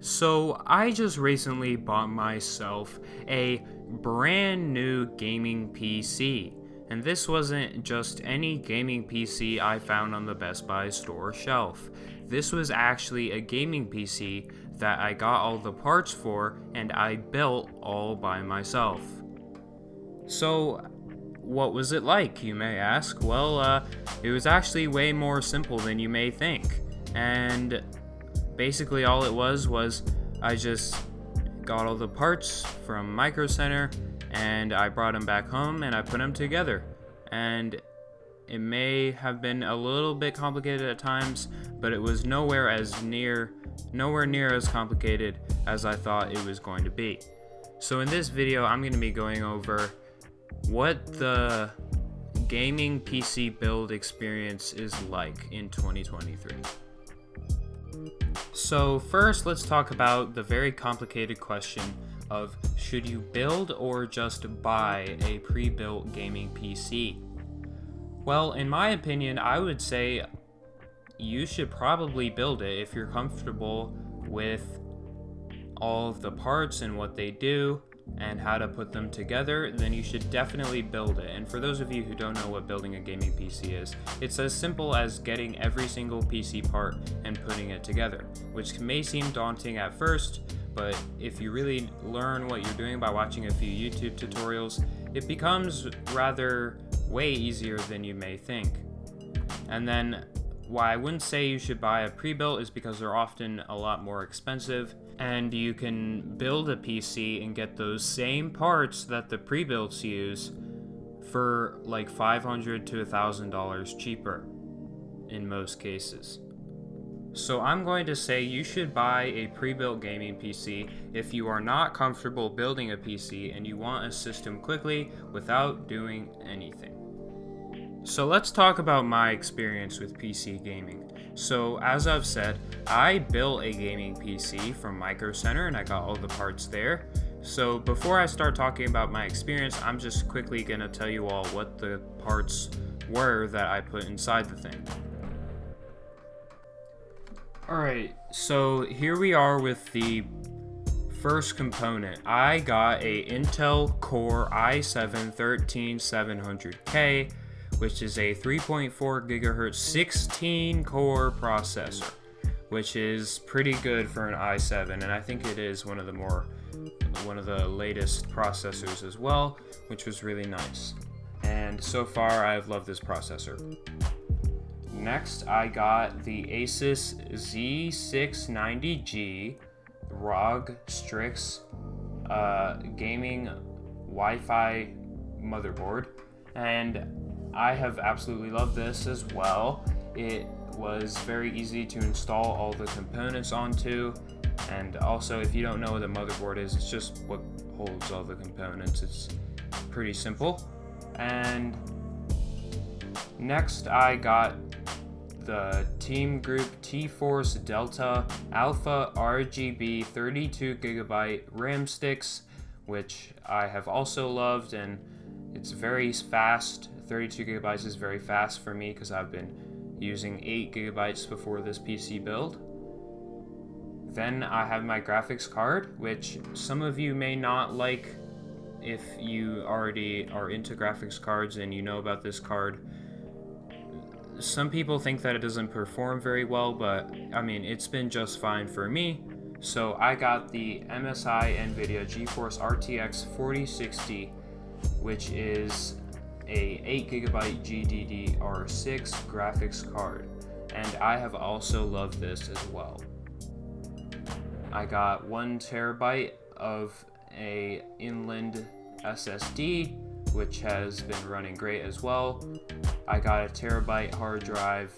So, I just recently bought myself a brand new gaming PC. And this wasn't just any gaming PC I found on the Best Buy store shelf. This was actually a gaming PC that I got all the parts for and I built all by myself. So, what was it like, you may ask? Well, it was actually way more simple than you may think. And basically, all it was I just got all the parts from Micro Center and I brought them back home and I put them together. And it may have been a little bit complicated at times, but it was nowhere near as complicated as I thought it was going to be. So in this video, I'm going to be going over what the gaming PC build experience is like in 2023. So first, let's talk about the very complicated question of should you build or just buy a pre-built gaming PC? Well, in my opinion, I would say you should probably build it if you're comfortable with all of the parts and what they do and how to put them together. Then you should definitely build it. And for those of you who don't know what building a gaming PC is, it's as simple as getting every single PC part and putting it together, which may seem daunting at first, but if you really learn what you're doing by watching a few YouTube tutorials, it becomes rather way easier than you may think. And then why I wouldn't say you should buy a pre-built is because they're often a lot more expensive, and you can build a PC and get those same parts that the pre-builts use for like $500 to $1,000 cheaper in most cases. So I'm going to say you should buy a pre-built gaming PC if you are not comfortable building a PC and you want a system quickly without doing anything. So let's talk about my experience with PC gaming. So as I've said, I built a gaming PC from Micro Center and I got all the parts there. So before I start talking about my experience, I'm just quickly going to tell you all what the parts were that I put inside the thing. Alright, so here we are with the first component. I got a Intel Core i7-13700K, which is a 3.4 GHz 16 core processor, which is pretty good for an i7, and I think it is one of the latest processors as well, which was really nice. And so far I've loved this processor. Next, I got the Asus Z690G ROG Strix gaming Wi-Fi motherboard, and I have absolutely loved this as well. It was very easy to install all the components onto, and also if you don't know what a motherboard is, it's just what holds all the components. It's pretty simple. And next I got the Team Group T-Force Delta Alpha RGB 32GB RAM sticks, which I have also loved, and it's very fast. 32GB is very fast for me because I've been using 8GB before this PC build. Then I have my graphics card, which some of you may not like if you already are into graphics cards and you know about this card. Some people think that it doesn't perform very well, but I mean, it's been just fine for me. So I got the MSI NVIDIA GeForce RTX 4060, which is a 8GB GDDR6 graphics card, and I have also loved this as well. I got 1 terabyte of a Inland SSD, which has been running great as well. I got a terabyte hard drive,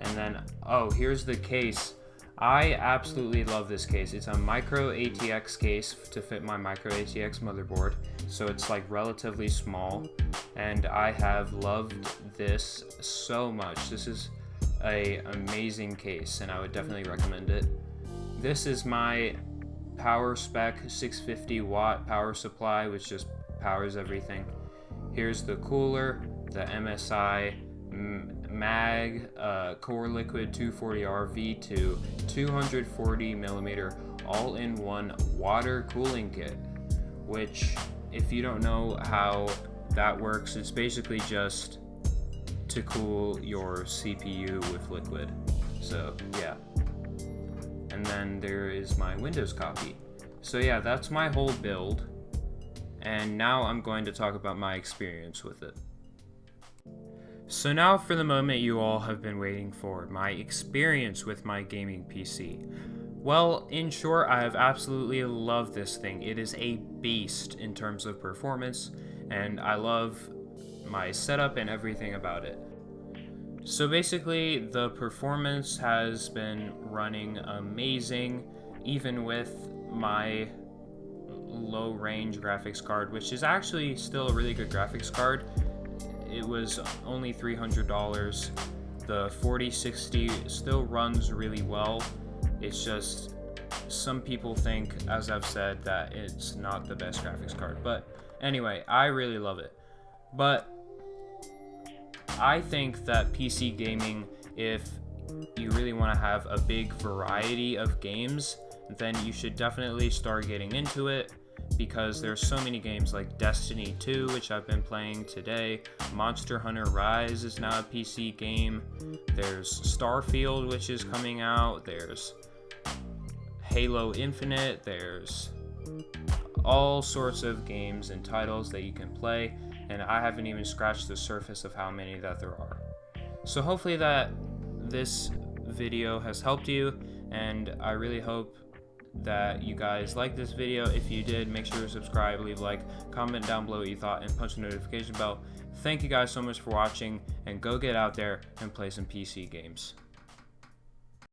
and then, oh, here's the case. I absolutely love this case. It's a micro ATX case to fit my micro ATX motherboard, so it's like relatively small, and I have loved this so much. This is an amazing case, and I would definitely recommend it. This is my power spec 650 watt power supply, which just powers everything. Here's the cooler, the MSI mag Core Liquid 240R V2 240mm all-in-one water cooling kit, which, if you don't know how that works, it's basically just to cool your CPU with liquid. So yeah. And then there is my Windows copy. So yeah, that's my whole build. And now I'm going to talk about my experience with it. So now for the moment you all have been waiting for, my experience with my gaming PC. Well, in short, I have absolutely loved this thing. It is a beast in terms of performance, and I love my setup and everything about it. So basically, the performance has been running amazing, even with my low range graphics card, which is actually still a really good graphics card. It was only $300. The 4060 still runs really well. It's just some people think, as I've said, that it's not the best graphics card. But anyway, I really love it. But I think that PC gaming, if you really want to have a big variety of games, then you should definitely start getting into it, because there's so many games like Destiny 2, which I've been playing today. Monster Hunter Rise is now a PC game. There's Starfield, which is coming out. There's Halo Infinite. There's all sorts of games and titles that you can play, and I haven't even scratched the surface of how many that there are. So hopefully that this video has helped you, and I really hope that you guys like this video. If you did, make sure to subscribe, leave a like, comment down below what you thought, and punch the notification bell. Thank you guys so much for watching, and go get out there and play some PC games.